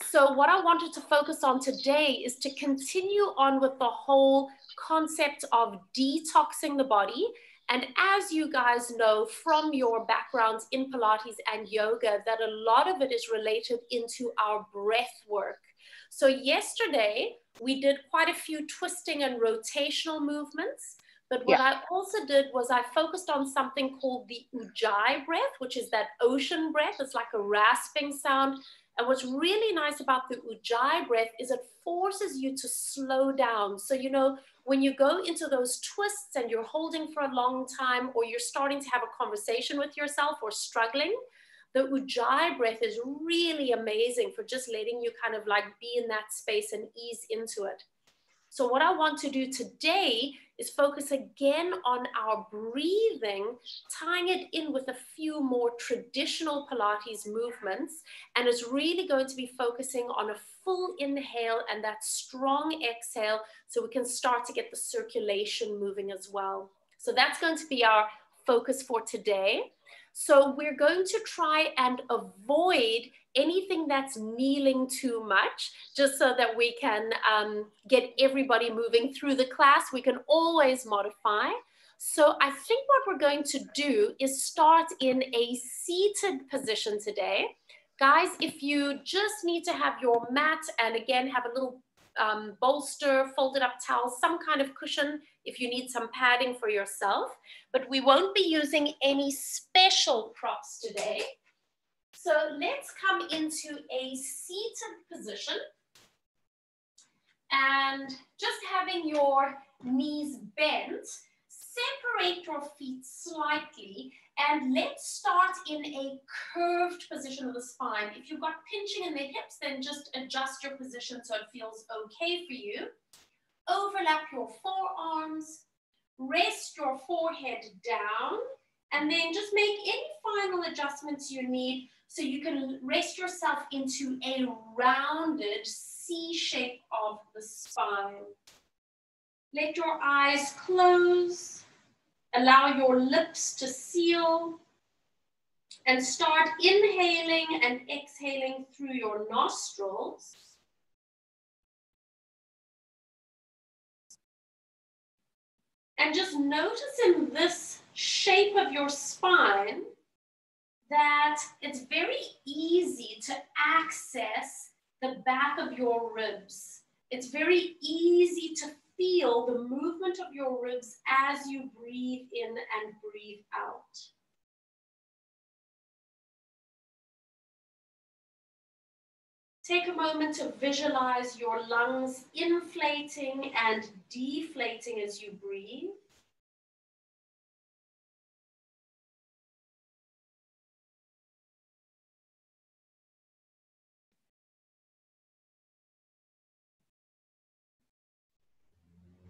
So what I wanted to focus on today is to continue on with the whole concept of detoxing the body. And as you guys know from your backgrounds in Pilates and yoga, that a lot of it is related into our breath work. So yesterday, we did quite a few twisting and rotational movements. But what I also did was I focused on something called the Ujjayi breath, which is that ocean breath. It's like a rasping sound. And what's really nice about the Ujjayi breath is it forces you to slow down. So, you know, when you go into those twists and you're holding for a long time, or you're starting to have a conversation with yourself or struggling, the Ujjayi breath is really amazing for just letting you kind of like be in that space and ease into it. So what I want to do today is focus again on our breathing, tying it in with a few more traditional Pilates movements. And it's really going to be focusing on a full inhale and that strong exhale so we can start to get the circulation moving as well. So that's going to be our focus for today. So we're going to try and avoid anything that's kneeling too much, just so that we can get everybody moving through the class. We can always modify. So I think what we're going to do is start in a seated position today. Guys, if you just need to have your mat and again, have a little bolster, folded up towel, some kind of cushion if you need some padding for yourself. But we won't be using any special props today. So let's come into a seated position and just having your knees bent, separate your feet slightly and let's start in a curved position of the spine. If you've got pinching in the hips, then just adjust your position so it feels okay for you. Overlap your forearms, rest your forehead down, and then just make any final adjustments you need so you can rest yourself into a rounded C shape of the spine. Let your eyes close. Allow your lips to seal. And start inhaling and exhaling through your nostrils. And just notice in this shape of your spine that it's very easy to access the back of your ribs. It's very easy to feel the movement of your ribs as you breathe in and breathe out. Take a moment to visualize your lungs inflating and deflating as you breathe.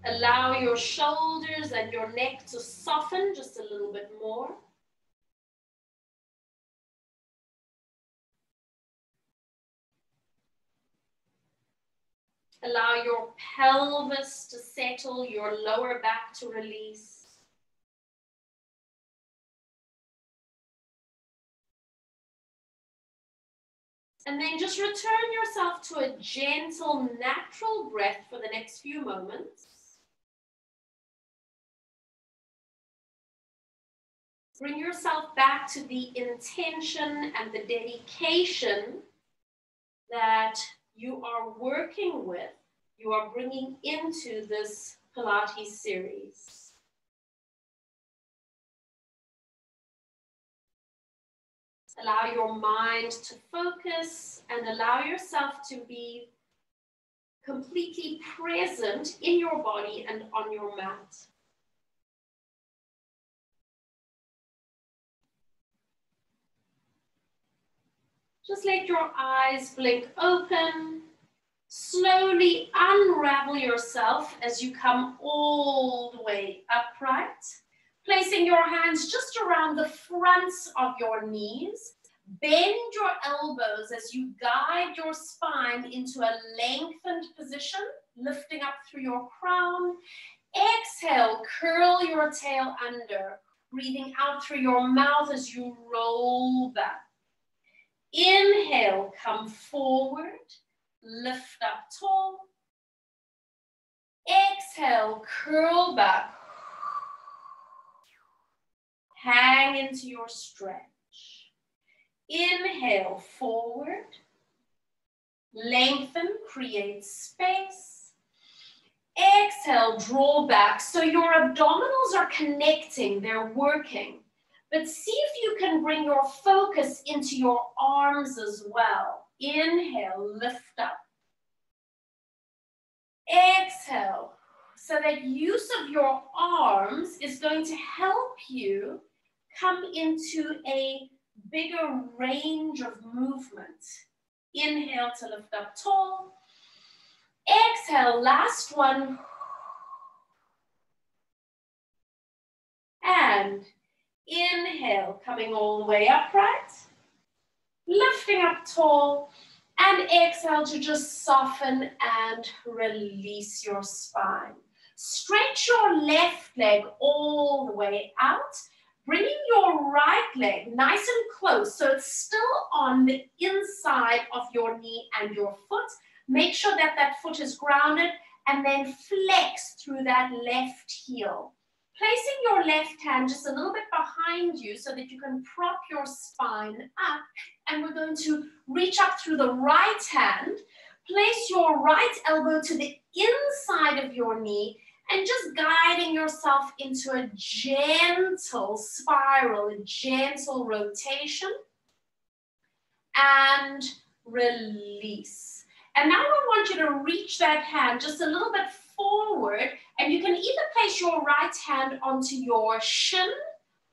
Allow your shoulders and your neck to soften just a little bit more. Allow your pelvis to settle, your lower back to release. And then just return yourself to a gentle, natural breath for the next few moments. Bring yourself back to the intention and the dedication that you are working with, you are bringing into this Pilates series. Allow your mind to focus and allow yourself to be completely present in your body and on your mat. Just let your eyes blink open. Slowly unravel yourself as you come all the way upright. Placing your hands just around the fronts of your knees. Bend your elbows as you guide your spine into a lengthened position, lifting up through your crown. Exhale, curl your tail under, breathing out through your mouth as you roll back. Inhale, come forward. lift up tall. Exhale, curl back. Hang into your stretch. Inhale, forward. Lengthen, create space. Exhale, draw back. So your abdominals are connecting, they're working. But see if you can bring your focus into your arms as well. Inhale, lift up. Exhale. So that use of your arms is going to help you come into a bigger range of movement. Inhale to lift up tall. Exhale, last one. And inhale, coming all the way upright. Lifting up tall. And exhale to just soften and release your spine. Stretch your left leg all the way out. Bringing your right leg nice and close so it's still on the inside of your knee and your foot. Make sure that that foot is grounded and then flex through that left heel. Placing your left hand just a little bit behind you so that you can prop your spine up. And we're going to reach up through the right hand. Place your right elbow to the inside of your knee and just guiding yourself into a gentle spiral, a gentle rotation. And release. And now I want you to reach that hand just a little bit forward, and you can either place your right hand onto your shin,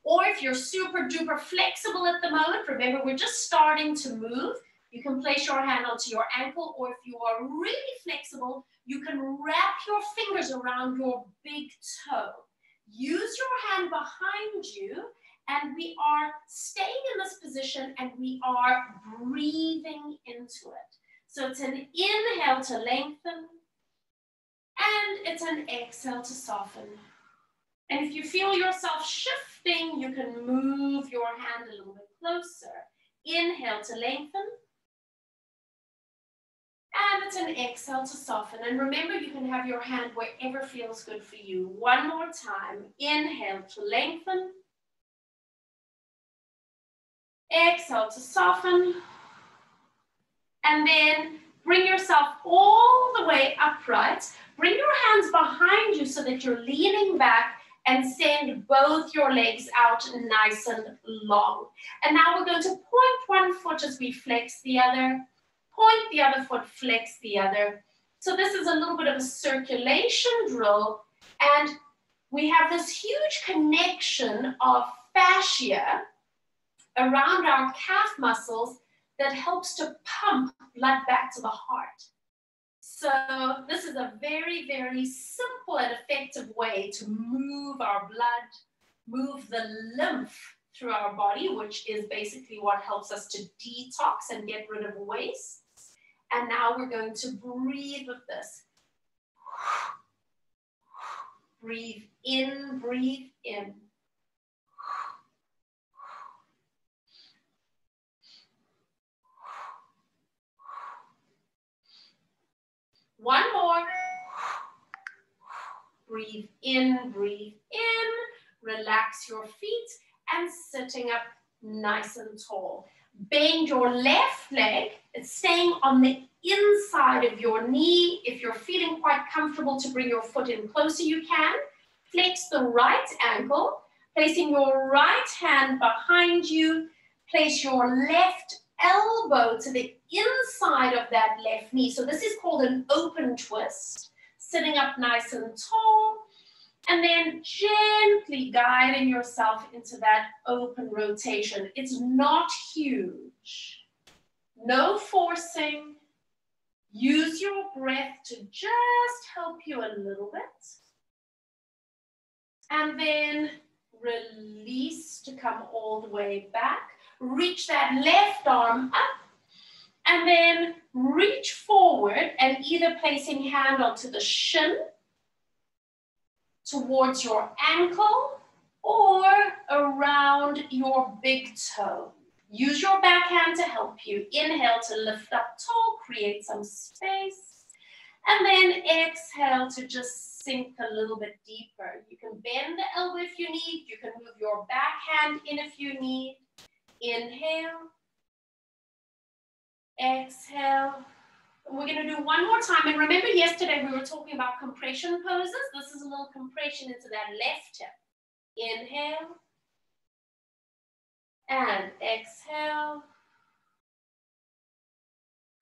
or if you're super duper flexible at the moment, remember we're just starting to move, you can place your hand onto your ankle, or if you are really flexible, you can wrap your fingers around your big toe. Use your hand behind you, and we are staying in this position and we are breathing into it. So it's an inhale to lengthen, and it's an exhale to soften. And if you feel yourself shifting, you can move your hand a little bit closer. Inhale to lengthen. And it's an exhale to soften. And remember, you can have your hand wherever feels good for you. One more time. Inhale to lengthen. Exhale to soften. And then bring yourself all the way upright. Bring your hands behind you so that you're leaning back and send both your legs out nice and long. And now we're going to point one foot as we flex the other. Point the other foot, flex the other. So this is a little bit of a circulation drill. And we have this huge connection of fascia around our calf muscles that helps to pump blood back to the heart. So this is a very, very simple and effective way to move our blood, move the lymph through our body, which is basically what helps us to detox and get rid of waste. And now we're going to breathe with this. Breathe in, breathe in. One more. Breathe in, breathe in. Relax your feet and sitting up nice and tall. Bend your left leg. It's staying on the inside of your knee. If you're feeling quite comfortable to bring your foot in closer, you can. Flex the right ankle, placing your right hand behind you. Place your left elbow to the inside of that left knee. So this is called an open twist. Sitting up nice and tall. And then gently guiding yourself into that open rotation. It's not huge. No forcing. Use your breath to just help you a little bit. And then release to come all the way back. Reach that left arm up. And then reach forward and either placing hand onto the shin, towards your ankle, or around your big toe. Use your back hand to help you. Inhale to lift up tall, create some space. And then exhale to just sink a little bit deeper. You can bend the elbow if you need. You can move your back hand in if you need. Inhale. Exhale. And we're going to do one more time. And remember yesterday we were talking about compression poses. This is a little compression into that left hip. Inhale. And exhale.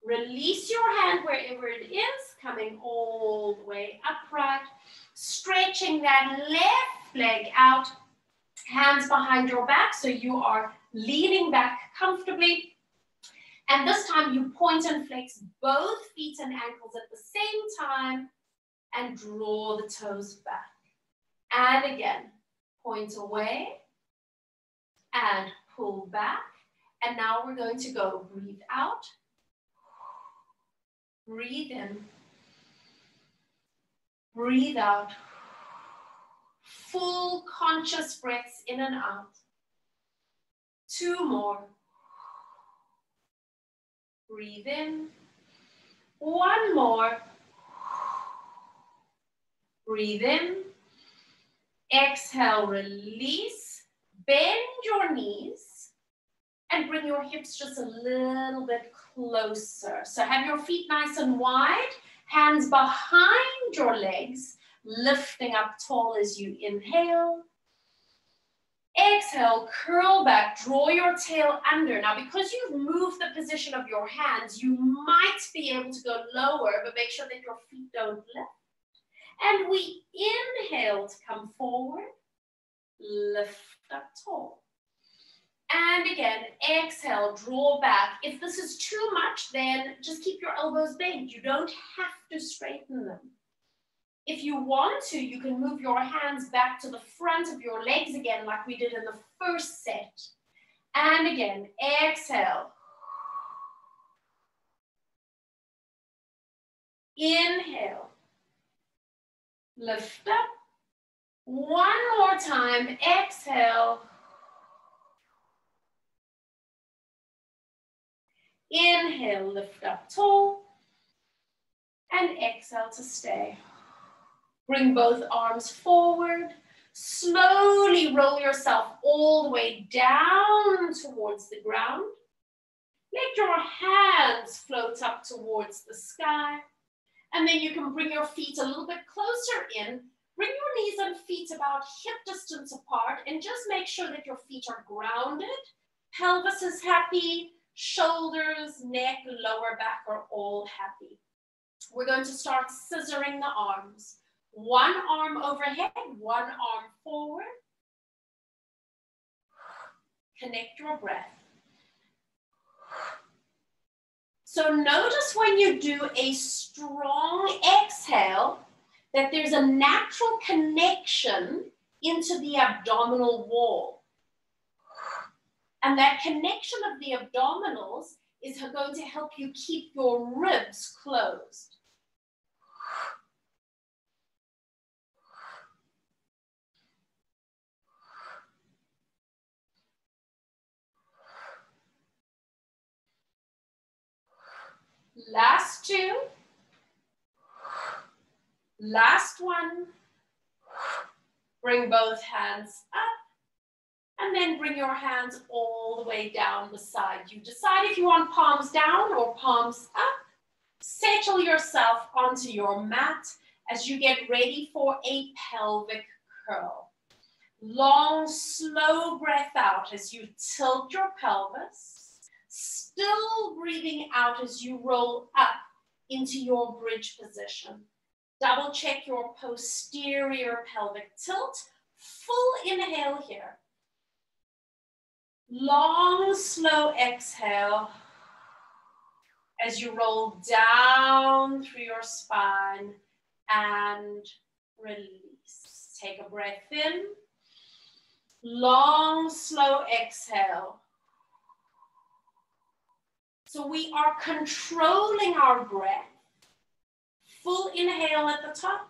Release your hand wherever it is, coming all the way upright. Stretching that left leg out. Hands behind your back so you are leaning back comfortably. And this time you point and flex both feet and ankles at the same time and draw the toes back. And again, point away and pull back. And now we're going to go breathe out, breathe in, breathe out. Full conscious breaths in and out. 2 more. Breathe in. 1 more. Breathe in. Exhale, release. Bend your knees and bring your hips just a little bit closer. So have your feet nice and wide, hands behind your legs, lifting up tall as you inhale. Exhale, curl back, draw your tail under. Now, because you've moved the position of your hands, you might be able to go lower, but make sure that your feet don't lift. And we inhale to come forward, lift up tall. And again, exhale, draw back. If this is too much, then just keep your elbows bent. You don't have to straighten them. If you want to, you can move your hands back to the front of your legs again, like we did in the first set. And again, exhale. Inhale. Lift up. 1 more time. Exhale. Inhale, lift up tall. And exhale to stay. Bring both arms forward. Slowly roll yourself all the way down towards the ground. Let your hands float up towards the sky. And then you can bring your feet a little bit closer in. Bring your knees and feet about hip distance apart and just make sure that your feet are grounded. Pelvis is happy. Shoulders, neck, lower back are all happy. We're going to start scissoring the arms. 1 arm overhead, 1 arm forward. Connect your breath. So notice when you do a strong exhale that there's a natural connection into the abdominal wall. And that connection of the abdominals is going to help you keep your ribs closed. Last 2. Last 1. Bring both hands up. And then bring your hands all the way down the side. You decide if you want palms down or palms up. Settle yourself onto your mat as you get ready for a pelvic curl. Long, slow breath out as you tilt your pelvis. Still breathing out as you roll up into your bridge position. Double check your posterior pelvic tilt. Full inhale here. Long, slow exhale as you roll down through your spine and release. Take a breath in. Long, slow exhale. So we are controlling our breath. Full inhale at the top.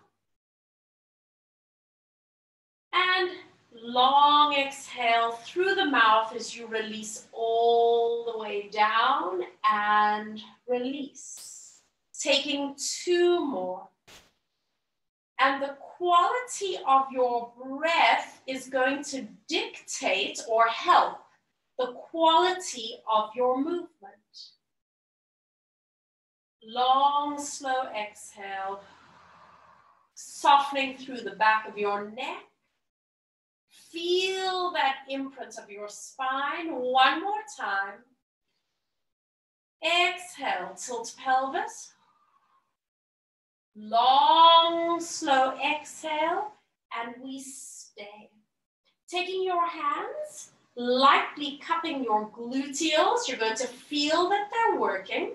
And Long exhale through the mouth as you release all the way down and release. Taking 2 more. And the quality of your breath is going to dictate or help the quality of your movement. Long, slow exhale, softening through the back of your neck. Feel that imprint of your spine. One more time. Exhale, tilt pelvis. Long, slow exhale, and we stay. Taking your hands, lightly cupping your gluteals. You're going to feel that they're working.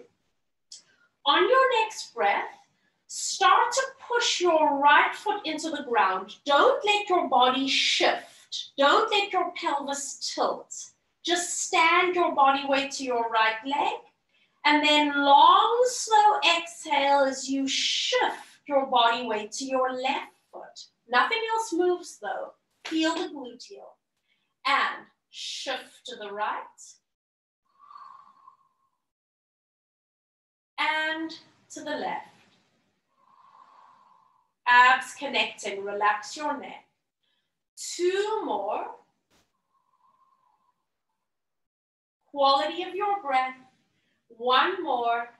On your next breath, start to push your right foot into the ground. Don't let your body shift. Don't let your pelvis tilt. Just stand your body weight to your right leg. And then long, slow exhale as you shift your body weight to your left foot. Nothing else moves though. Feel the gluteal. And shift to the right. And to the left. Abs connecting, relax your neck. 2 more. Quality of your breath. 1 more.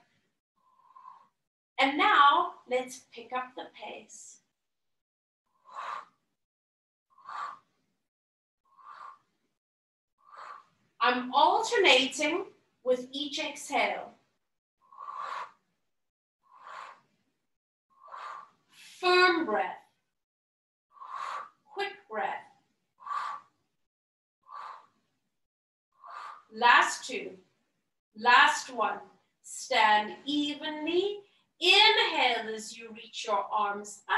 And now, let's pick up the pace. I'm alternating with each exhale. Firm breath. Quick breath. Last 2. Last 1. Stand evenly. Inhale as you reach your arms up.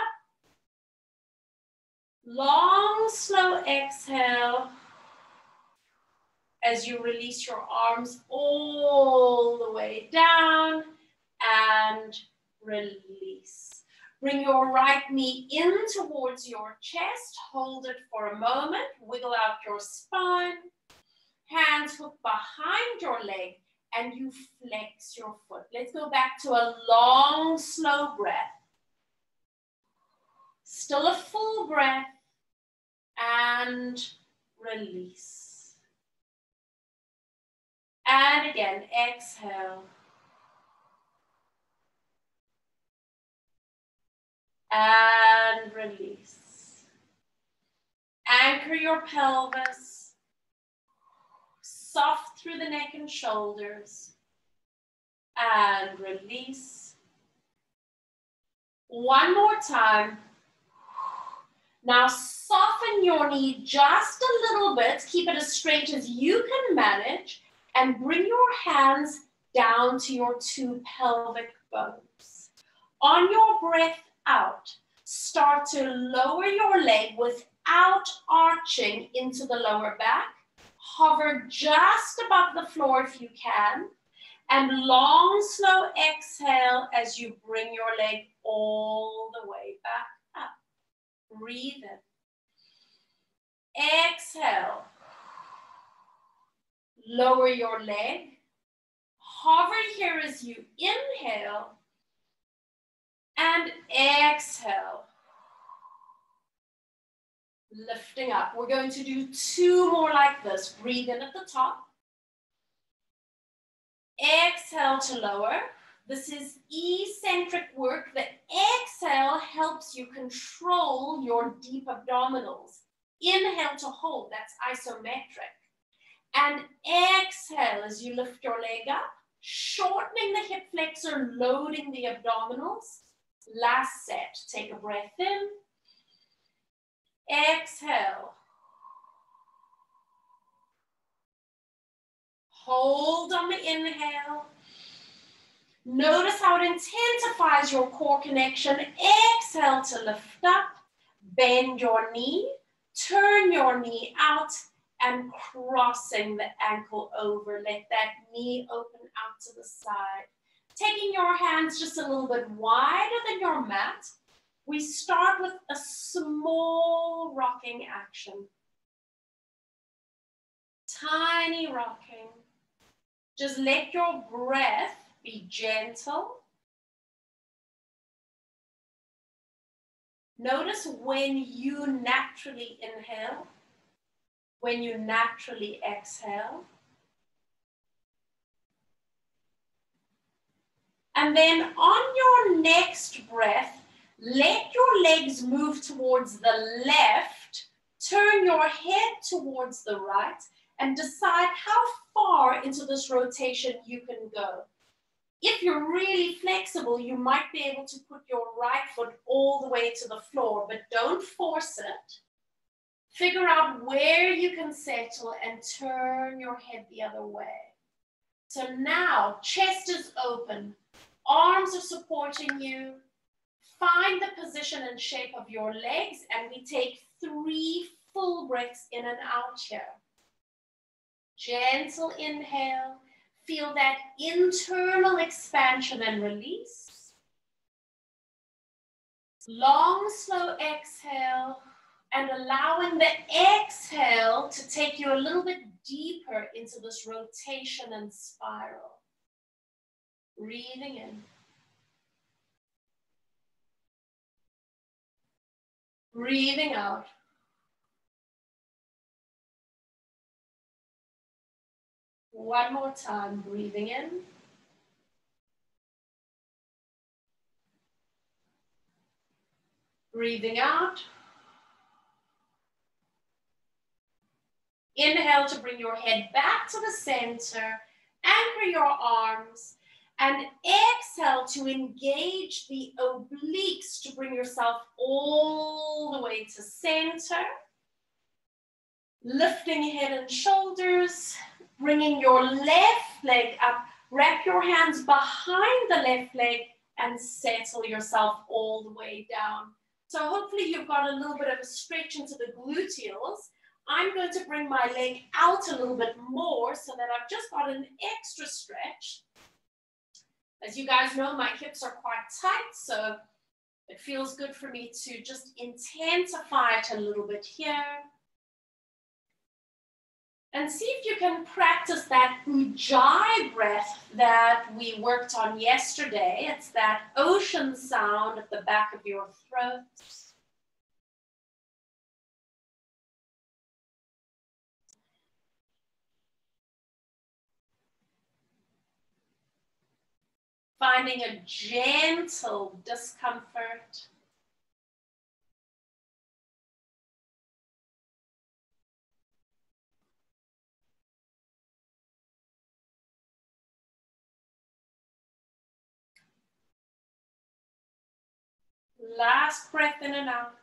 Long, slow exhale as you release your arms all the way down and release. Bring your right knee in towards your chest. Hold it for a moment. Wiggle out your spine. Hands hook behind your leg and you flex your foot. Let's go back to a long, slow breath. Still a full breath and release. And again, exhale. And release. Anchor your pelvis. Soft through the neck and shoulders. And release. 1 more time. Now soften your knee just a little bit. Keep it as straight as you can manage. And bring your hands down to your 2 pelvic bones. On your breath out, start to lower your leg without arching into the lower back. Hover just above the floor if you can. And long, slow exhale as you bring your leg all the way back up. Breathe in. Exhale. Lower your leg. Hover here as you inhale. And exhale. Lifting up. We're going to do 2 more like this. Breathe in at the top. Exhale to lower. This is eccentric work. The exhale helps you control your deep abdominals. Inhale to hold. That's isometric. And exhale as you lift your leg up. Shortening the hip flexor, loading the abdominals. Last set. Take a breath in. Exhale. Hold on the inhale. Notice how it intensifies your core connection. Exhale to lift up. Bend your knee. Turn your knee out and crossing the ankle over. Let that knee open out to the side. Taking your hands just a little bit wider than your mat. We start with a small rocking action. tiny rocking. Just let your breath be gentle. Notice when you naturally inhale, when you naturally exhale. And then on your next breath, let your legs move towards the left, turn your head towards the right, and decide how far into this rotation you can go. If you're really flexible, you might be able to put your right foot all the way to the floor, but don't force it. Figure out where you can settle and turn your head the other way. So now, chest is open, arms are supporting you. Find the position and shape of your legs, and we take 3 full breaths in and out here. Gentle inhale. Feel that internal expansion and release. Long, slow exhale, and allowing the exhale to take you a little bit deeper into this rotation and spiral. Breathing in. Breathing out. One more time, breathing in. Breathing out. Inhale to bring your head back to the center. Anchor your arms. And exhale to engage the obliques to bring yourself all the way to center. Lifting head and shoulders. Bringing your left leg up. Wrap your hands behind the left leg and settle yourself all the way down. So hopefully you've got a little bit of a stretch into the gluteals. I'm going to bring my leg out a little bit more so that I've just got an extra stretch. As you guys know, my hips are quite tight, so it feels good for me to just intensify it a little bit here. And see if you can practice that Ujjayi breath that we worked on yesterday. It's that ocean sound at the back of your throat. Finding a gentle discomfort. Last breath in and out.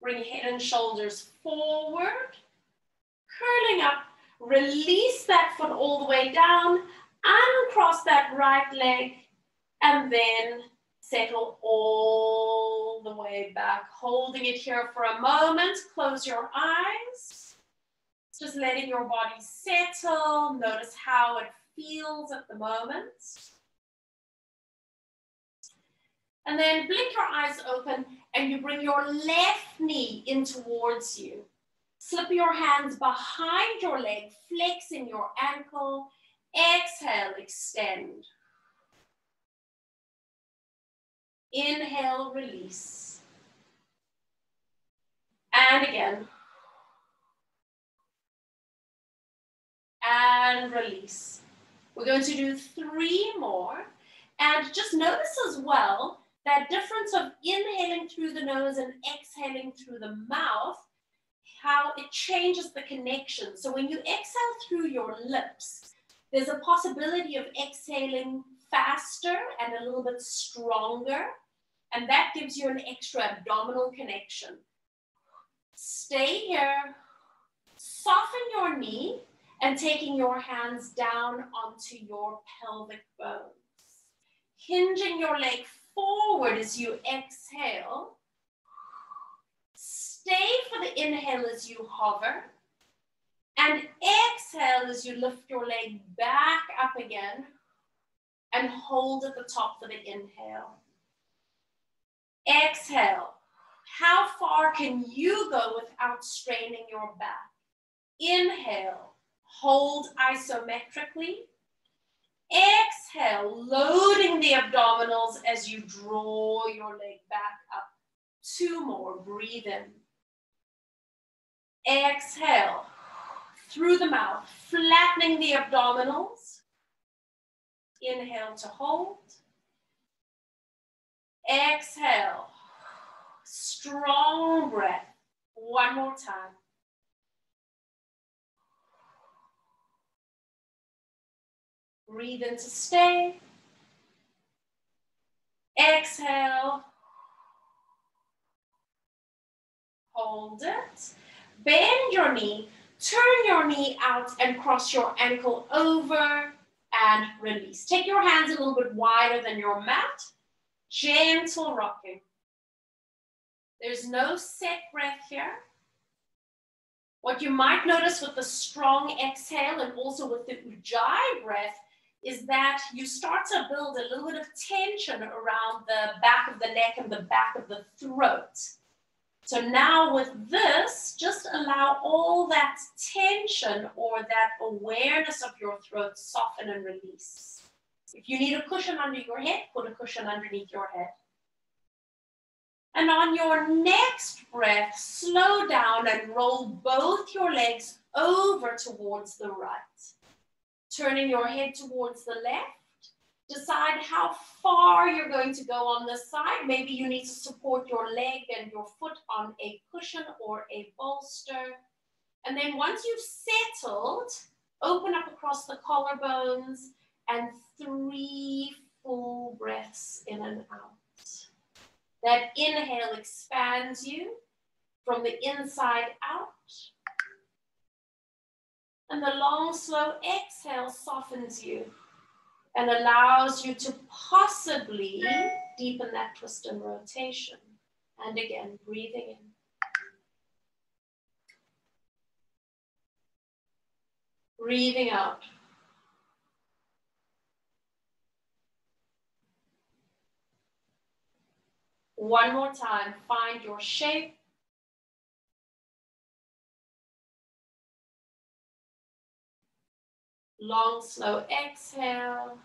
Bring head and shoulders forward, curling up. Release that foot all the way down, uncross that right leg, and then settle all the way back. Holding it here for a moment. Close your eyes. Just letting your body settle. Notice how it feels at the moment. And then blink your eyes open and you bring your left knee in towards you. Slip your hands behind your leg, flexing your ankle. Exhale, extend. Inhale, release. And again. And release. We're going to do 3 more. And just notice as well that difference of inhaling through the nose and exhaling through the mouth, how it changes the connection. So when you exhale through your lips, there's a possibility of exhaling faster and a little bit stronger. And that gives you an extra abdominal connection. Stay here. Soften your knee and taking your hands down onto your pelvic bones. Hinging your leg forward as you exhale. Stay for the inhale as you hover. And exhale as you lift your leg back up again. and hold at the top for the inhale. Exhale. How far can you go without straining your back? Inhale, hold isometrically. Exhale, loading the abdominals as you draw your leg back up. 2 more, breathe in. Exhale, through the mouth, flattening the abdominals. Inhale to hold. Exhale, strong breath. 1 more time. Breathe in to stay. Exhale. Hold it. Bend your knee. Turn your knee out and cross your ankle over and release. Take your hands a little bit wider than your mat. Gentle rocking. There's no set breath here. What you might notice with the strong exhale and also with the ujjayi breath is that you start to build a little bit of tension around the back of the neck and the back of the throat. So now with this, just allow all that tension or that awareness of your throat soften and release. If you need a cushion under your head, put a cushion underneath your head. And on your next breath, slow down and roll both your legs over towards the right. Turning your head towards the left. Decide how far you're going to go on this side. Maybe you need to support your leg and your foot on a cushion or a bolster. And then once you've settled, open up across the collarbones and 3 full breaths in and out. That inhale expands you from the inside out. And the long, slow exhale softens you and allows you to possibly deepen that twist and rotation. And again, breathing in. Breathing out. One more time, find your shape. Long, slow exhale.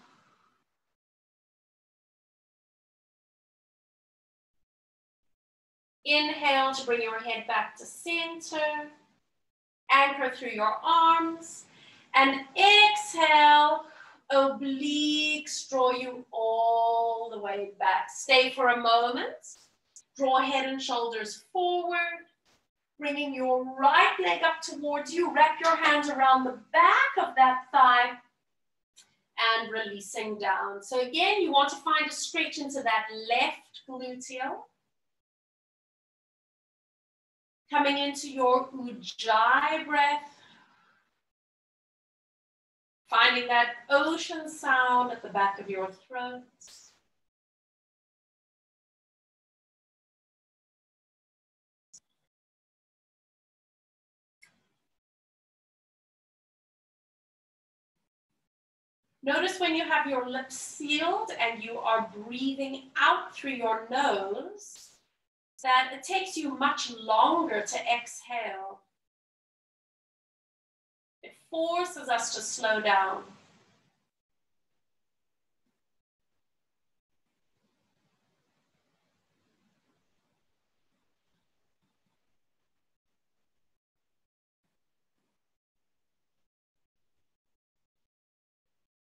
Inhale to bring your head back to center. Anchor through your arms. And exhale, obliques draw you all the way back. Stay for a moment. Draw head and shoulders forward. Bringing your right leg up towards you. Wrap your hands around the back of that thigh. And releasing down. So again, you want to find a stretch into that left gluteal. Coming into your ujjayi breath. Finding that ocean sound at the back of your throat. Notice when you have your lips sealed and you are breathing out through your nose, that it takes you much longer to exhale. It forces us to slow down.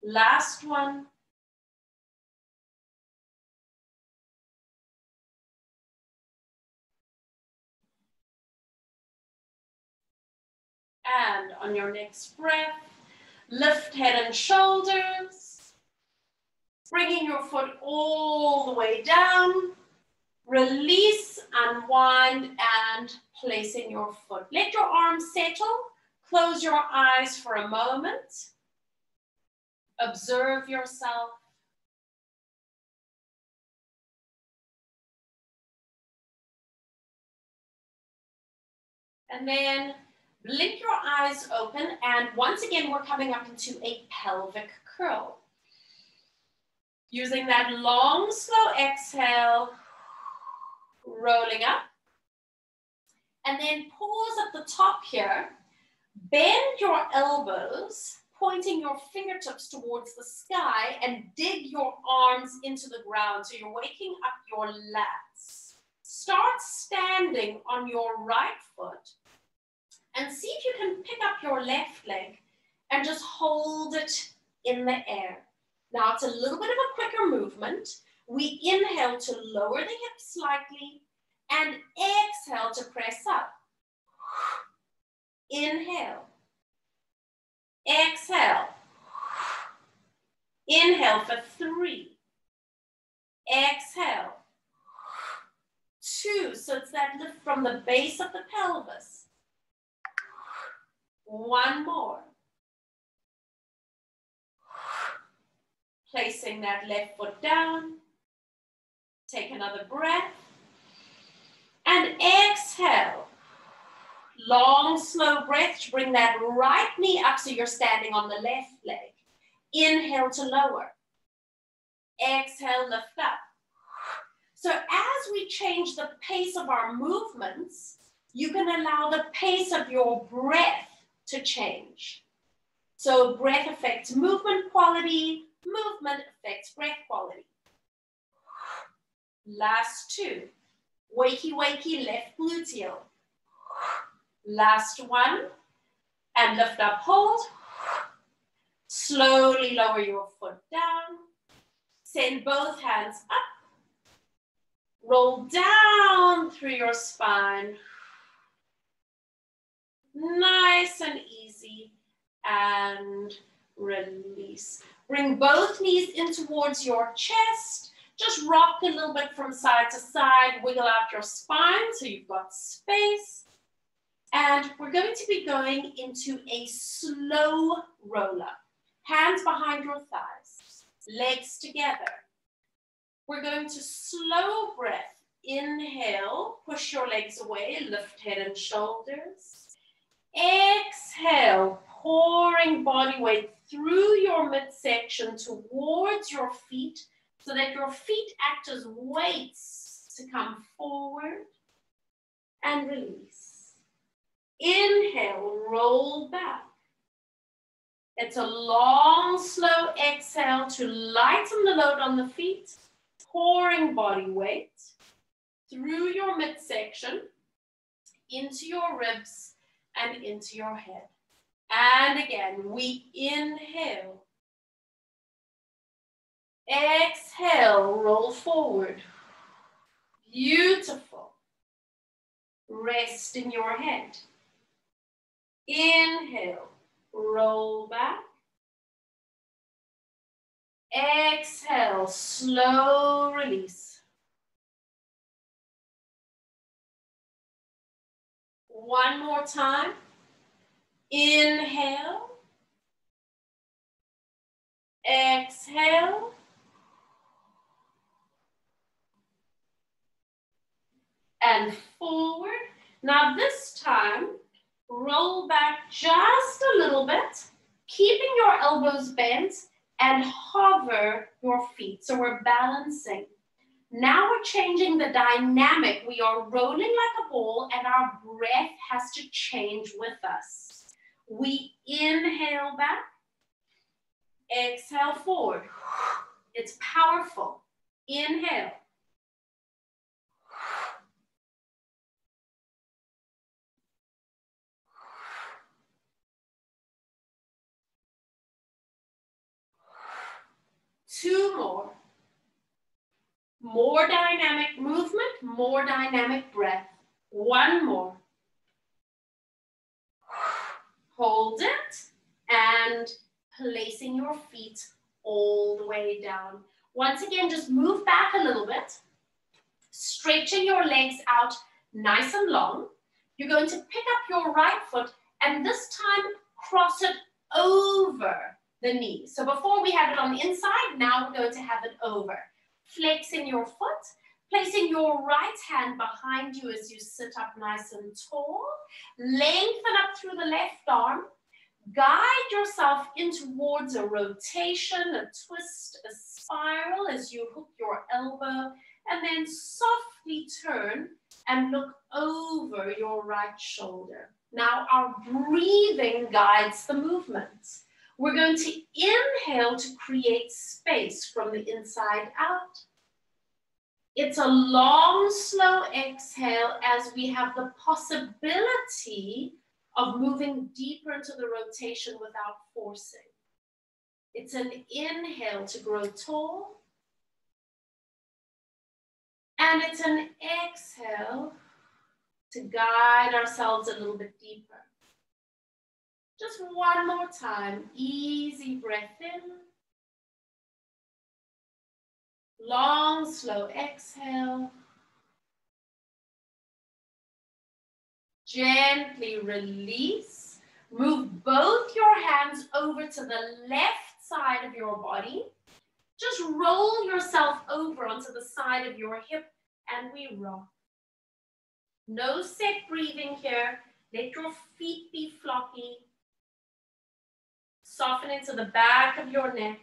Last one. And on your next breath, lift head and shoulders, bringing your foot all the way down, release, unwind, and placing your foot. Let your arms settle, close your eyes for a moment, observe yourself. And then blink your eyes open, and once again, we're coming up into a pelvic curl. Using that long, slow exhale, rolling up. And then pause at the top here. Bend your elbows, pointing your fingertips towards the sky, and dig your arms into the ground. So you're waking up your lats. Start standing on your right foot and see if you can pick up your left leg and just hold it in the air. Now it's a little bit of a quicker movement. We inhale to lower the hips slightly and exhale to press up. Inhale. Exhale. Inhale for 3. Exhale. 2. So it's that lift from the base of the pelvis. 1 more. Placing that left foot down. Take another breath. And exhale. Long, slow breath to bring that right knee up so you're standing on the left leg. Inhale to lower. Exhale, lift up. So as we change the pace of our movements, you can allow the pace of your breath to change. So breath affects movement quality, movement affects breath quality. Last 2. Wakey, wakey, left gluteal. Last 1. And lift up, hold. Slowly lower your foot down. Send both hands up. Roll down through your spine. Nice and easy. And release. Bring both knees in towards your chest. Just rock a little bit from side to side. Wiggle out your spine so you've got space. And we're going to be going into a slow roll-up. Hands behind your thighs, legs together. We're going to slow breath. Inhale, push your legs away, lift head and shoulders. Exhale, pouring body weight through your midsection towards your feet so that your feet act as weights to come forward and release. Inhale, roll back. It's a long, slow exhale to lighten the load on the feet, pouring body weight through your midsection, into your ribs, and into your head. And again, we inhale. Exhale, roll forward. Beautiful. Rest in your head. Inhale, roll back. Exhale, slow release. One more time. Inhale. Exhale. And forward. Now this time, roll back just a little bit, keeping your elbows bent and hover your feet. So we're balancing. Now we're changing the dynamic. We are rolling like a ball and our breath has to change with us. We inhale back, exhale forward. It's powerful. Inhale. Two more. More dynamic movement, more dynamic breath. One more. Hold it and placing your feet all the way down. Once again, just move back a little bit, stretching your legs out nice and long. You're going to pick up your right foot and this time cross it over the knee. So before we had it on the inside, now we're going to have it over. Flexing your foot, placing your right hand behind you as you sit up nice and tall. Lengthen up through the left arm. Guide yourself in towards a rotation, a twist, a spiral as you hook your elbow, and then softly turn and look over your right shoulder. Now our breathing guides the movement. We're going to inhale to create space from the inside out. It's a long, slow exhale as we have the possibility of moving deeper into the rotation without forcing. It's an inhale to grow tall. And it's an exhale to guide ourselves a little bit deeper. Just one more time. Easy breath in. Long, slow exhale. Gently release. Move both your hands over to the left side of your body. Just roll yourself over onto the side of your hip and we rock. No set breathing here. Let your feet be floppy. Soften into the back of your neck.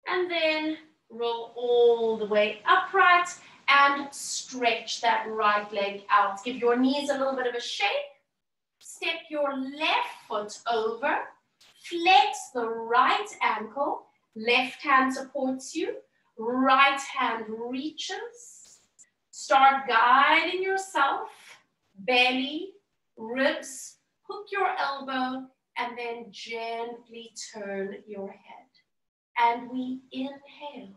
And then roll all the way upright and stretch that right leg out. Give your knees a little bit of a shake. Step your left foot over. Flex the right ankle. Left hand supports you. Right hand reaches. Start guiding yourself. Belly, ribs, hook your elbow, and then gently turn your head. And we inhale.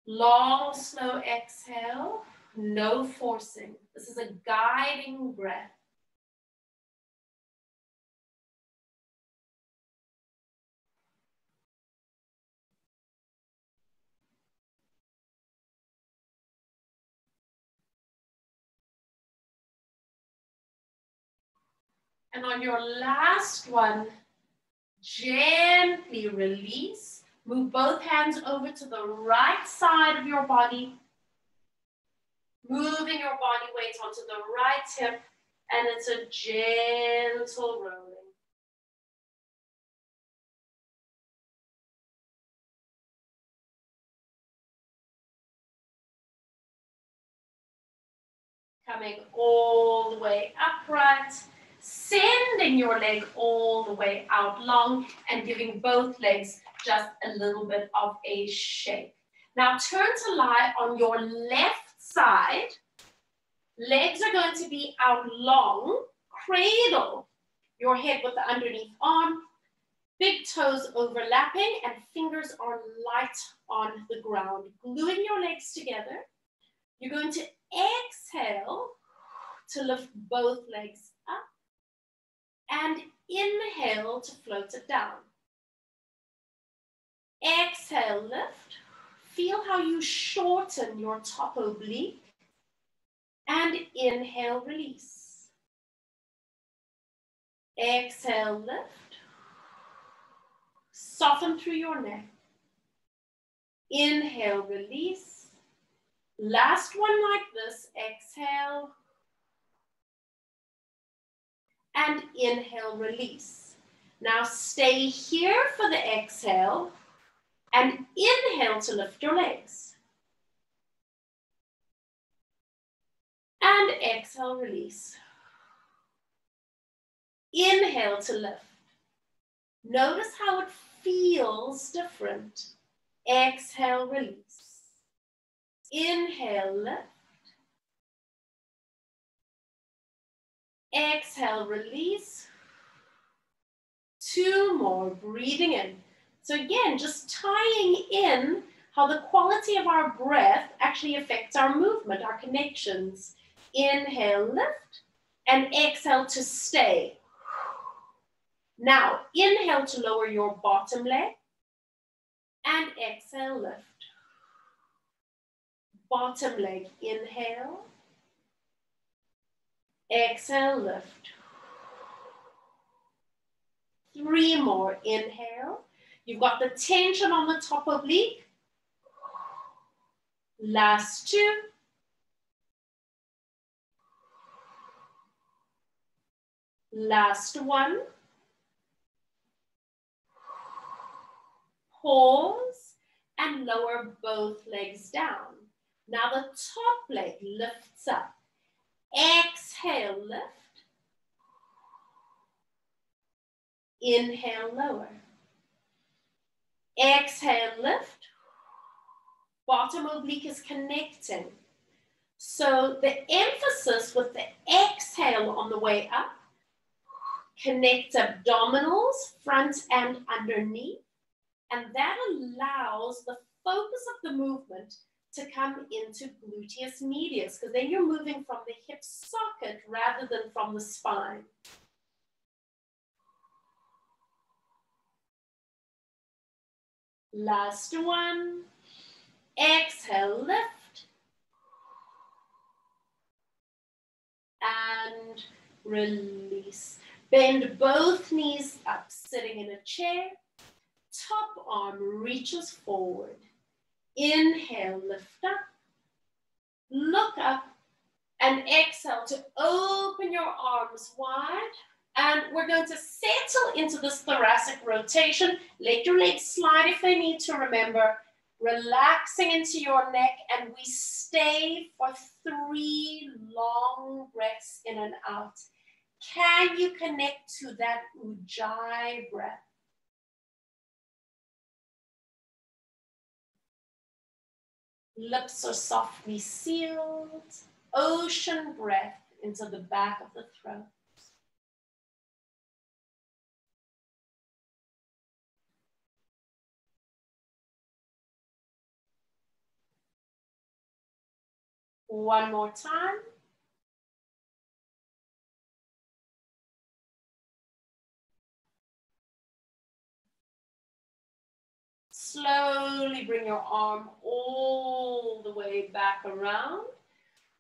Long, slow exhale, no forcing. This is a guiding breath. And on your last one, gently release. Move both hands over to the right side of your body. Moving your body weight onto the right hip. And it's a gentle rolling. Coming all the way upright. Sending your leg all the way out long and giving both legs just a little bit of a shake. Now turn to lie on your left side. Legs are going to be out long. Cradle your head with the underneath arm. Big toes overlapping and fingers are light on the ground. Gluing your legs together. You're going to exhale to lift both legs up. And inhale to float it down. Exhale, lift. Feel how you shorten your top oblique. And inhale, release. Exhale, lift. Soften through your neck. Inhale, release. Last one like this. Exhale. And inhale, release. Now stay here for the exhale and inhale to lift your legs. And exhale, release. Inhale to lift. Notice how it feels different. Exhale, release. Inhale, lift. Exhale, release. Two more, breathing in. So again, just tying in how the quality of our breath actually affects our movement, our connections. Inhale, lift, and exhale to stay. Now, inhale to lower your bottom leg, and exhale, lift. Bottom leg, inhale. Exhale, lift. Three more, inhale. You've got the tension on the top oblique. Last two. Last one. Pause and lower both legs down. Now the top leg lifts up. Exhale, lift. Inhale, lower. Exhale, lift. Bottom oblique is connecting. So the emphasis with the exhale on the way up, connect abdominals, front and underneath, and that allows the focus of the movement to come into gluteus medius, because then you're moving from the hip socket rather than from the spine. Last one. Exhale, lift. And release. Bend both knees up, sitting in a chair. Top arm reaches forward. Inhale, lift up. Look up. And exhale to open your arms wide. And we're going to settle into this thoracic rotation. Let your legs slide if they need to, remember. Relaxing into your neck, and we stay for 3 long breaths in and out. Can you connect to that Ujjayi breath? Lips are softly sealed. Ocean breath into the back of the throat. One more time. Slowly bring your arm all the way back around,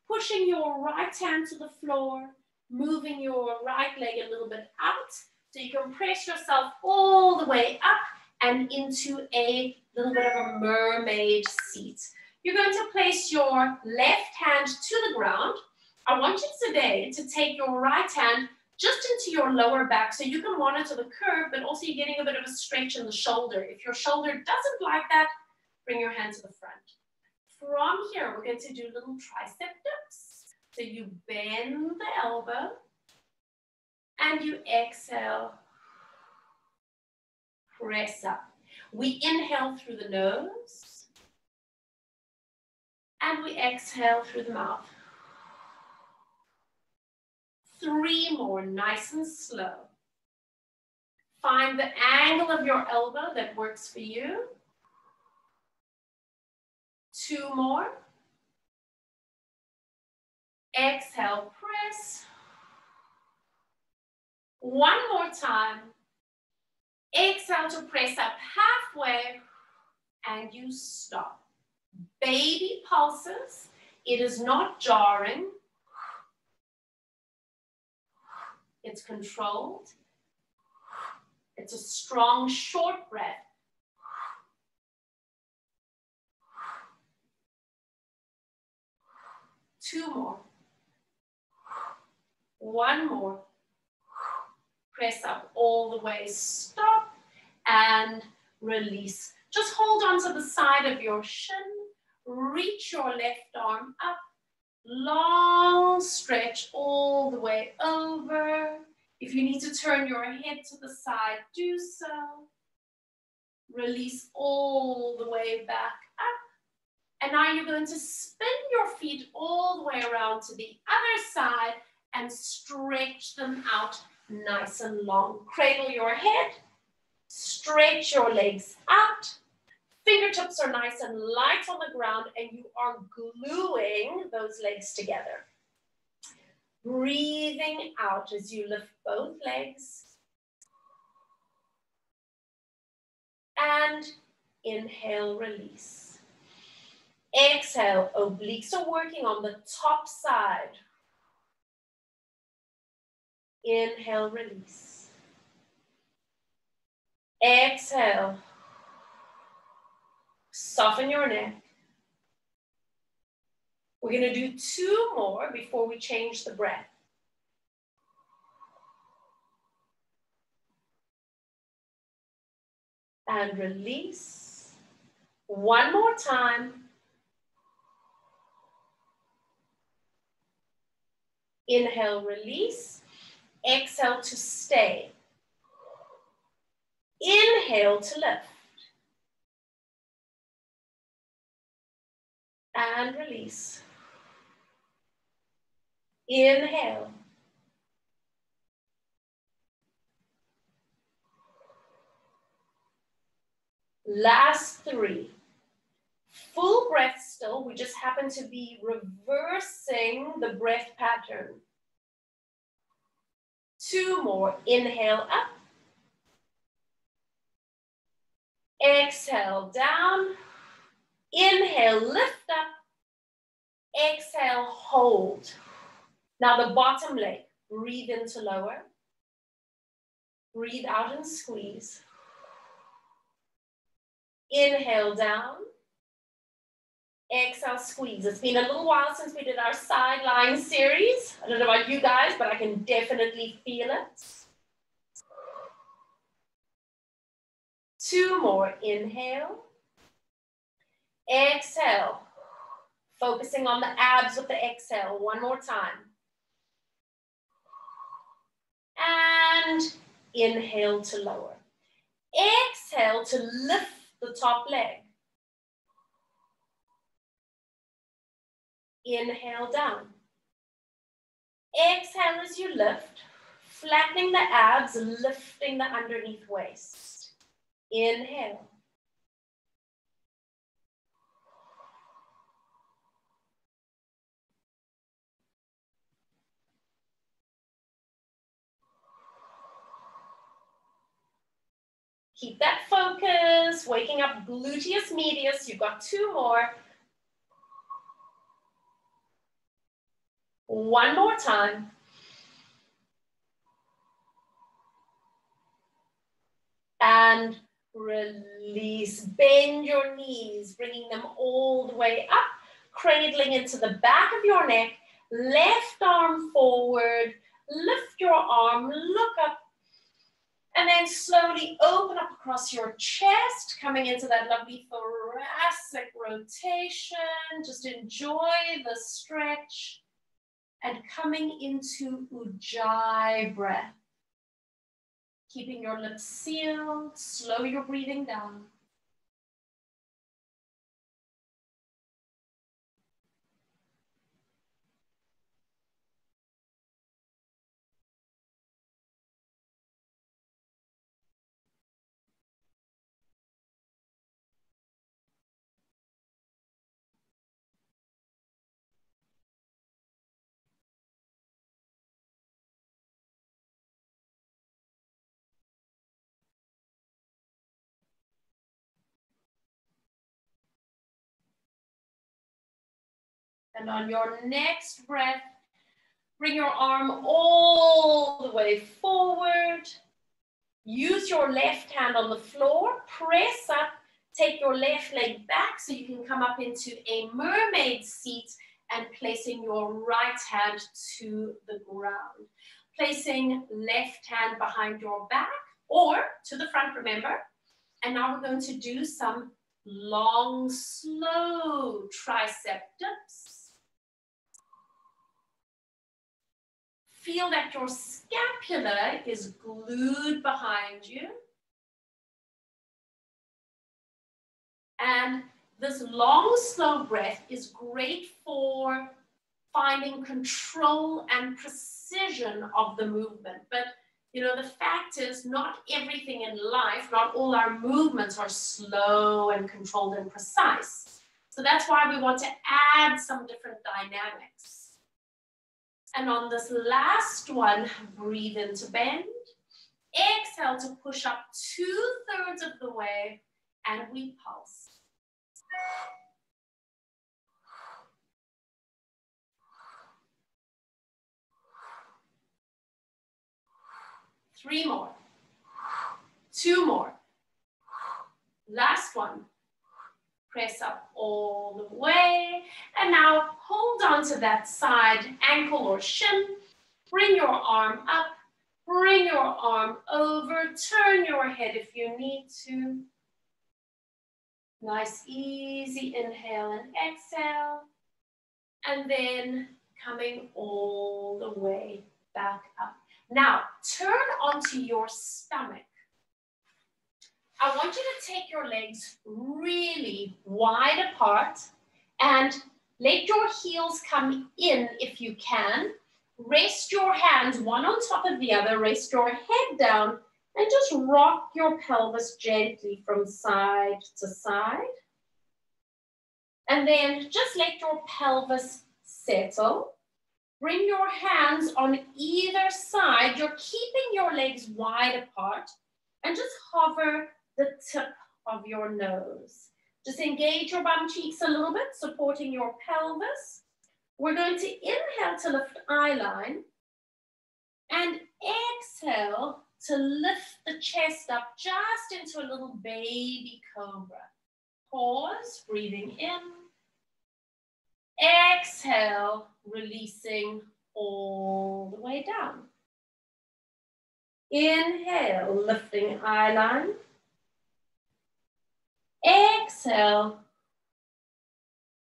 pushing your right hand to the floor, moving your right leg a little bit out, so you can press yourself all the way up and into a little bit of a mermaid seat. You're going to place your left hand to the ground. I want you today to take your right hand just into your lower back so you can monitor the curve, but also you're getting a bit of a stretch in the shoulder. If your shoulder doesn't like that, bring your hand to the front. From here, we're going to do little tricep dips. So you bend the elbow and you exhale, press up. We inhale through the nose and we exhale through the mouth. 3 more, nice and slow. Find the angle of your elbow that works for you. 2 more. Exhale, press. 1 more time. Exhale to press up halfway and you stop. Baby pulses. It is not jarring. It's controlled. It's a strong, short breath. Two more. 1 more. Press up all the way. Stop and release. Just hold on to the side of your shin. Reach your left arm up. Long stretch all the way over. If you need to turn your head to the side, do so. Release all the way back up. And now you're going to spin your feet all the way around to the other side and stretch them out nice and long. Cradle your head, stretch your legs out. Fingertips are nice and light on the ground and you are gluing those legs together. Breathing out as you lift both legs. And inhale, release. Exhale, obliques are working on the top side. Inhale, release. Exhale. Soften your neck. We're going to do 2 more before we change the breath. and release. One more time. Inhale, release. Exhale to stay. Inhale to lift. And release. Inhale. Last 3. Full breath still. We just happen to be reversing the breath pattern. 2 more. Inhale up. Exhale down. Inhale, lift up. Exhale, hold. Now the bottom leg. Breathe in to lower. Breathe out and squeeze. Inhale down. Exhale, squeeze. It's been a little while since we did our sideline series. I don't know about you guys, but I can definitely feel it. 2 more. Inhale. Exhale. Focusing on the abs with the exhale. 1 more time. And inhale to lower. Exhale to lift the top leg. Inhale down. Exhale as you lift, flattening the abs, lifting the underneath waist. Inhale. Keep that focus, waking up gluteus medius. You've got 2 more. 1 more time. And release. Bend your knees, bringing them all the way up, cradling into the back of your neck. Left arm forward. Lift your arm, look up. And then slowly open up across your chest, coming into that lovely thoracic rotation. Just enjoy the stretch. And coming into Ujjayi breath. Keeping your lips sealed, slow your breathing down. And on your next breath, bring your arm all the way forward. Use your left hand on the floor. Press up. Take your left leg back so you can come up into a mermaid seat and placing your right hand to the ground. Placing left hand behind your back or to the front, remember. And now we're going to do some long, slow tricep dips. Feel that your scapula is glued behind you. And this long, slow breath is great for finding control and precision of the movement. But, you know, the fact is not everything in life, not all our movements are slow and controlled and precise. So that's why we want to add some different dynamics. And on this last one, breathe in to bend. Exhale to push up 2/3 of the way, and we pulse. Three more. 2 more. Last one. Press up all the way. And now hold on to that side ankle or shin. Bring your arm up. Bring your arm over. Turn your head if you need to. Nice, easy inhale and exhale. And then coming all the way back up. Now, turn onto your stomach. I want you to take your legs really wide apart and let your heels come in if you can. Rest your hands one on top of the other. Rest your head down and just rock your pelvis gently from side to side. And then just let your pelvis settle. Bring your hands on either side. You're keeping your legs wide apart and just hover the tip of your nose. Just engage your bum cheeks a little bit, supporting your pelvis. We're going to inhale to lift eye line and exhale to lift the chest up just into a little baby cobra. Pause, breathing in. Exhale, releasing all the way down. Inhale, lifting eye line. Exhale,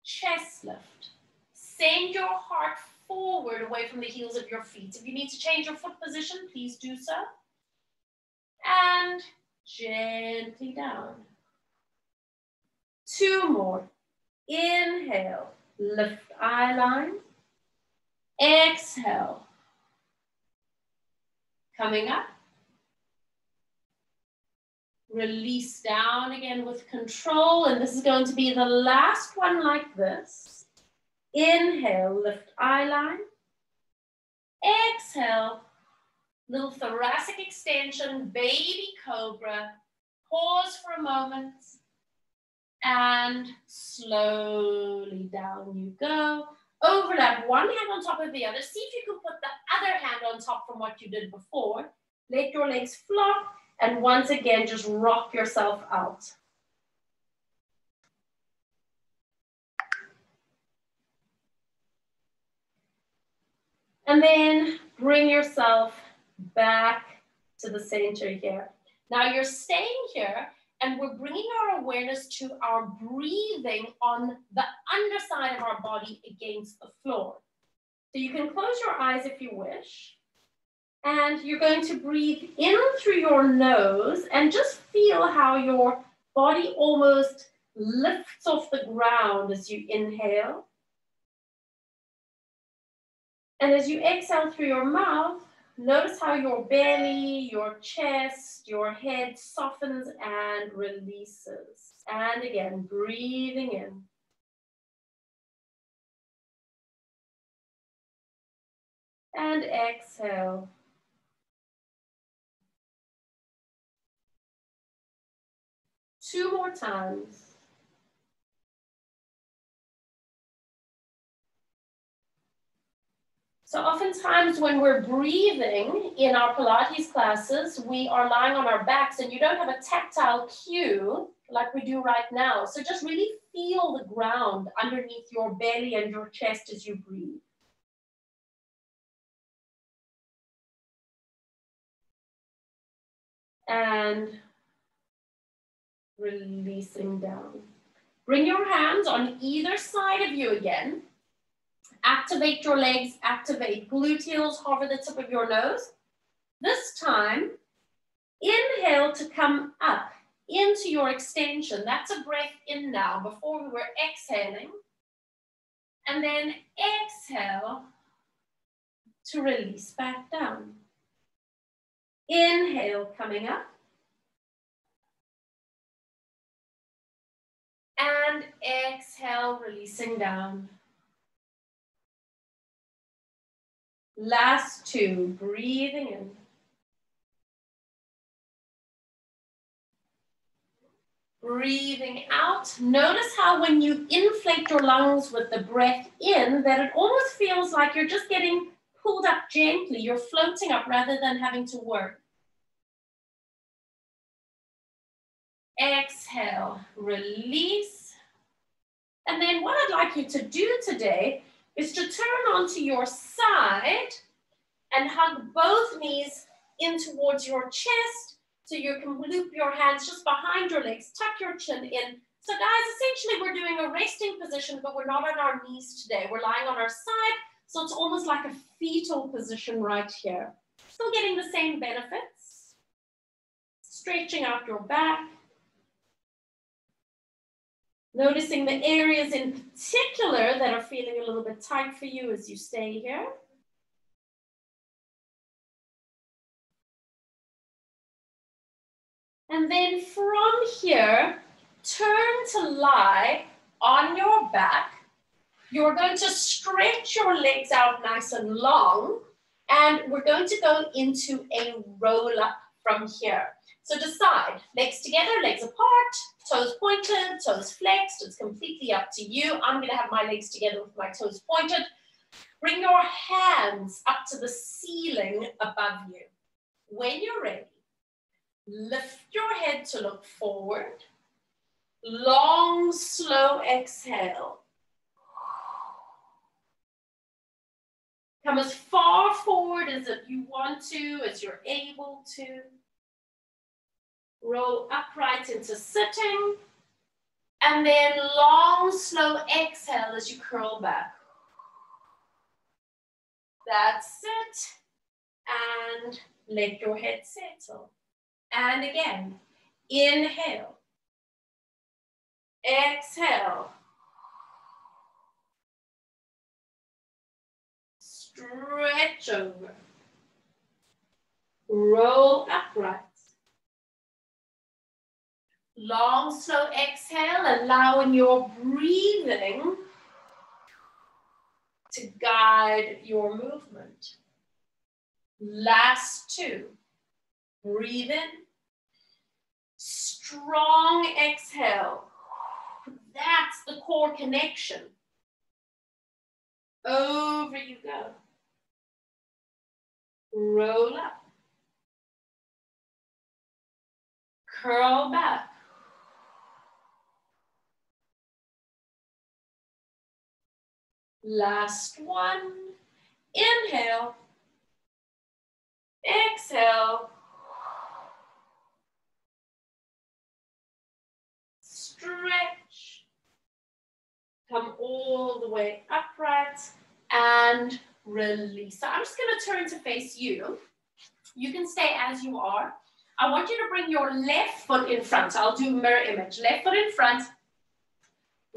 chest lift. Send your heart forward away from the heels of your feet. If you need to change your foot position, please do so. And gently down. 2 more. Inhale, lift eye line. Exhale. Coming up. Release down again with control. And this is going to be the last one like this. Inhale, lift eye line. Exhale, little thoracic extension, baby cobra. Pause for a moment. And slowly down you go. Overlap one hand on top of the other. See if you can put the other hand on top from what you did before. Let your legs flop. And once again, just rock yourself out. And then bring yourself back to the center here. Now you're staying here and we're bringing our awareness to our breathing on the underside of our body against the floor. So you can close your eyes if you wish. And you're going to breathe in through your nose and just feel how your body almost lifts off the ground as you inhale. And as you exhale through your mouth, notice how your belly, your chest, your head softens and releases. And again, breathing in. And exhale. Two more times. So oftentimes when we're breathing in our Pilates classes, we are lying on our backs and you don't have a tactile cue like we do right now. So just really feel the ground underneath your belly and your chest as you breathe. And releasing down. Bring your hands on either side of you again. Activate your legs, activate gluteals, hover the tip of your nose. This time, inhale to come up into your extension. That's a breath in now. Before we were exhaling. And then exhale to release back down. Inhale, coming up. And exhale, releasing down. Last 2, breathing in. Breathing out. Notice how when you inflate your lungs with the breath in, that it almost feels like you're just getting pulled up gently. You're floating up rather than having to work. Exhale, release. And then what I'd like you to do today is to turn onto your side and hug both knees in towards your chest so you can loop your hands just behind your legs, tuck your chin in, So guys, essentially we're doing a resting position, but we're not on our knees today. We're lying on our side, so it's almost like a fetal position right here. Still getting the same benefits. Stretching out your back. Noticing the areas in particular that are feeling a little bit tight for you as you stay here. And then from here, turn to lie on your back. You're going to stretch your legs out nice and long, and we're going to go into a roll up from here. So decide, legs together, legs apart, toes pointed, toes flexed. It's completely up to you. I'm going to have my legs together with my toes pointed. Bring your hands up to the ceiling above you. When you're ready, lift your head to look forward. Long, slow exhale. Come as far forward as if you want to, as you're able to. Roll upright into sitting. And then long, slow exhale as you curl back. That's it. And let your head settle. And again, inhale. Exhale. Stretch over. Roll upright. Long, slow exhale, allowing your breathing to guide your movement. Last two. Breathe in. Strong exhale. That's the core connection. Over you go. Roll up. Curl back. Last one. Inhale. Exhale. Stretch. Come all the way upright and release. So I'm just going to turn to face you. You can stay as you are. I want you to bring your left foot in front. I'll do mirror image. Left foot in front.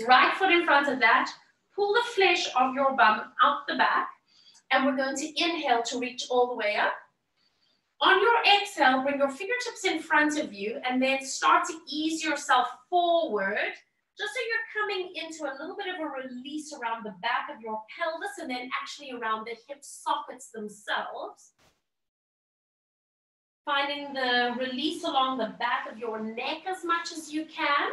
Right foot in front of that. Pull the flesh of your bum out the back. And we're going to inhale to reach all the way up. On your exhale, bring your fingertips in front of you and then start to ease yourself forward, just so you're coming into a little bit of a release around the back of your pelvis and then actually around the hip sockets themselves. Finding the release along the back of your neck as much as you can.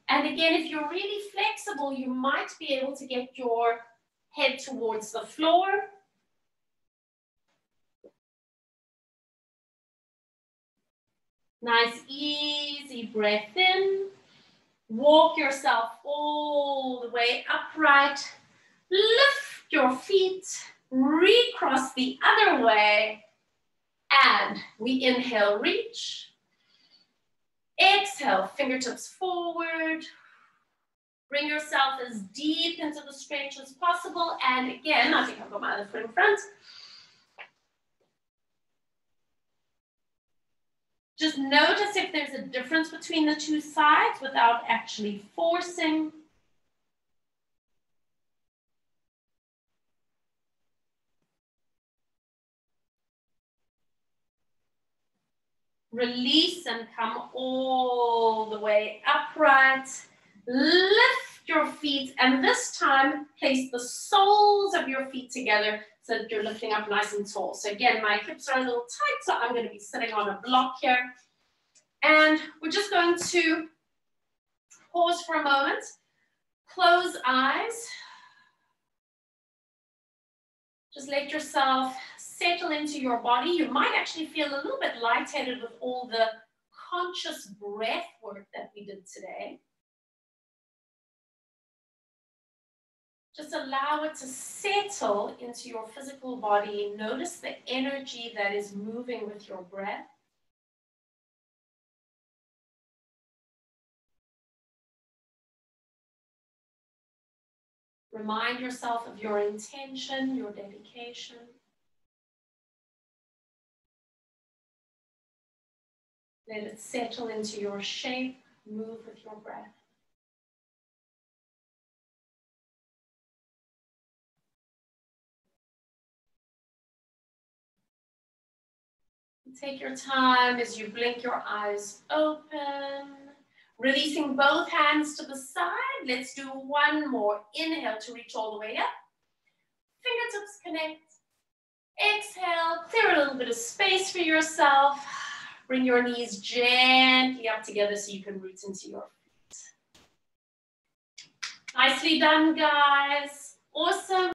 And again, if you're really flexible, you might be able to get your head towards the floor. Nice, easy breath in. Walk yourself all the way upright. Lift your feet. Recross the other way. And we inhale, reach. Exhale, fingertips forward. Bring yourself as deep into the stretch as possible. And again, I think I've got my other foot in front. Just notice if there's a difference between the two sides without actually forcing. Release and come all the way upright. Lift your feet and this time place the soles of your feet together so that you're lifting up nice and tall. So again, my hips are a little tight, so I'm going to be sitting on a block here. And we're just going to pause for a moment. Close eyes. Just let yourself settle into your body. You might actually feel a little bit lightheaded with all the conscious breath work that we did today. Just allow it to settle into your physical body. Notice the energy that is moving with your breath. Remind yourself of your intention, your dedication. Let it settle into your shape. Move with your breath. Take your time as you blink your eyes open. Releasing both hands to the side. Let's do one more. Inhale to reach all the way up. Fingertips connect. Exhale, clear a little bit of space for yourself. Bring your knees gently up together so you can root into your feet. Nicely done, guys. Awesome.